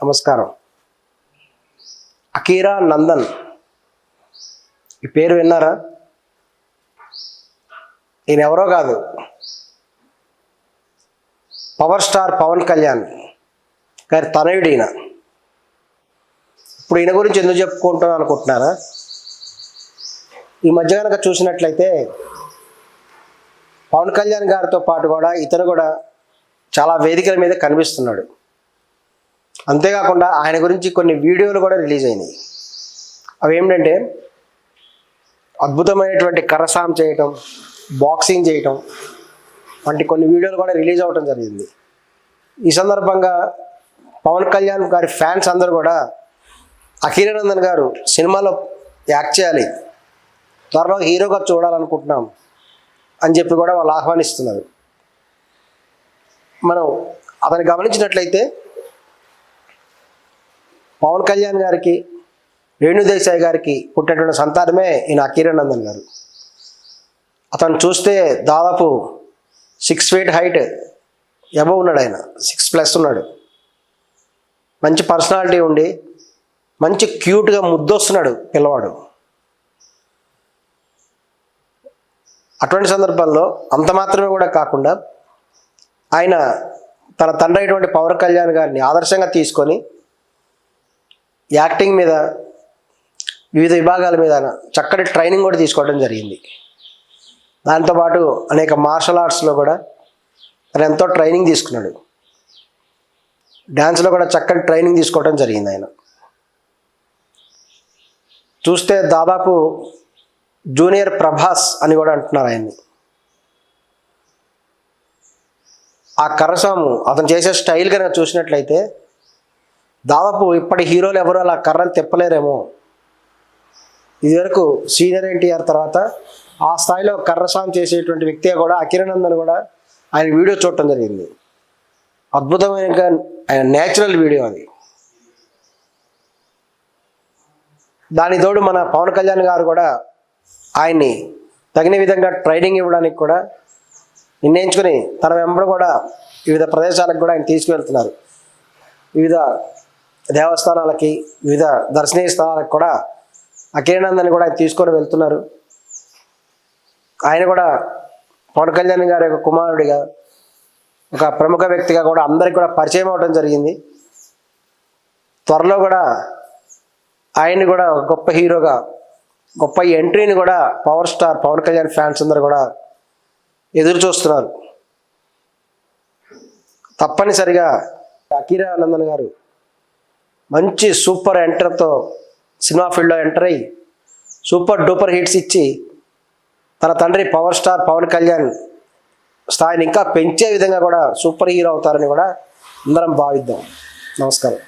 నమస్కారం. అకీరా నందన్ ఈ పేరు విన్నారా? ఈయన ఎవరో కాదు, పవర్ స్టార్ పవన్ కళ్యాణ్ గారి తనయుడు ఈయన. ఇప్పుడు ఈయన గురించి ఎందుకు చెప్పుకుంటాను అనుకుంటున్నారా? ఈ మధ్య కనుక చూసినట్లయితే పవన్ కళ్యాణ్ గారితో పాటు కూడా ఇతను కూడా చాలా వేదికల మీద కనిపిస్తున్నాడు. అంతేకాకుండా ఆయన గురించి కొన్ని వీడియోలు కూడా రిలీజ్ అయినాయి. అవి ఏమిటంటే అద్భుతమైనటువంటి కరసాం చేయటం, బాక్సింగ్ చేయటం వంటి కొన్ని వీడియోలు కూడా రిలీజ్ అవ్వటం జరిగింది. ఈ సందర్భంగా పవన్ కళ్యాణ్ గారి ఫ్యాన్స్ అందరూ కూడా అకీరా నందన్ గారు సినిమాలో యాక్ట్ చేయాలి, త్వరలో హీరోగా చూడాలనుకుంటున్నాం అని చెప్పి కూడా వాళ్ళు ఆహ్వానిస్తున్నారు. మనం అతన్ని గమనించినట్లయితే పవన్ కళ్యాణ్ గారికి, రేణు దేశాయ్ గారికి పుట్టినటువంటి సంతానమే ఈయన అకీరా నందన్ గారు. అతను చూస్తే దాదాపు 6 feet హైట్ అబవ్ ఉన్నాడు. ఆయన 6+ ఉన్నాడు. మంచి పర్సనాలిటీ ఉండి మంచి క్యూట్గా ముద్దొస్తున్నాడు పిల్లవాడు. అటువంటి సందర్భంలో అంత మాత్రమే కూడా కాకుండా ఆయన తన తండ్రి అయినటువంటి పవన్ కళ్యాణ్ గారిని ఆదర్శంగా తీసుకొని యాక్టింగ్ మీద, వివిధ విభాగాల మీద చక్కటి ట్రైనింగ్ కూడా తీసుకోవడం జరిగింది. దాంతోపాటు అనేక మార్షల్ ఆర్ట్స్లో కూడా తను ఎంతో ట్రైనింగ్ తీసుకున్నాడు. డ్యాన్స్లో కూడా చక్కటి ట్రైనింగ్ తీసుకోవడం జరిగింది. ఆయన చూస్తే దాదాపు జూనియర్ ప్రభాస్ అని కూడా అంటున్నారు ఆయన్ని. ఆ కర్రసాము అతను చేసే స్టైల్ కనుక చూసినట్లయితే దాదాపు ఇప్పటి హీరోలు ఎవరు అలా కర్రను తిప్పలేరేమో. ఇదివరకు సీనియర్ ఎన్టీఆర్ తర్వాత ఆ స్థాయిలో కర్రసాం చేసేటువంటి వ్యక్తిగా కూడా అకీరా నందన్ కూడా ఆయన వీడియో చూడటం జరిగింది. అద్భుతమైన నేచురల్ వీడియో అది. దాని తోడు మన పవన్ కళ్యాణ్ గారు కూడా ఆయన్ని తగిన విధంగా ట్రైనింగ్ ఇవ్వడానికి కూడా నిర్ణయించుకొని తన వెంబడి కూడా వివిధ ప్రదేశాలకు కూడా ఆయన తీసుకువెళ్తున్నారు. వివిధ దేవస్థానాలకి, వివిధ దర్శనీయ స్థలాలకు కూడా అకీరా నందన్ కూడా ఆయన తీసుకొని వెళ్తున్నారు. ఆయన కూడా పవన్ కళ్యాణ్ గారి యొక్క కుమారుడిగా, ఒక ప్రముఖ వ్యక్తిగా కూడా అందరికి కూడా పరిచయం అవ్వడం జరిగింది. త్వరలో కూడా ఆయన్ని కూడా ఒక గొప్ప హీరోగా, గొప్ప ఎంట్రీని కూడా power star Pawan Kalyan fans అందరూ కూడా ఎదురు చూస్తున్నారు. తప్పనిసరిగా అకీరా నందన్ గారు మంచి సూపర్ ఎంటర్తో సినిమా ఫీల్డ్లో ఎంటర్ అయ్యి సూపర్ డూపర్ హిట్స్ ఇచ్చి తన తండ్రి పవర్ స్టార్ పవన్ కళ్యాణ్ స్థాయిని ఇంకా పెంచే విధంగా కూడా సూపర్ హీరో అవుతారని కూడా అందరం భావిద్దాం. నమస్కారం.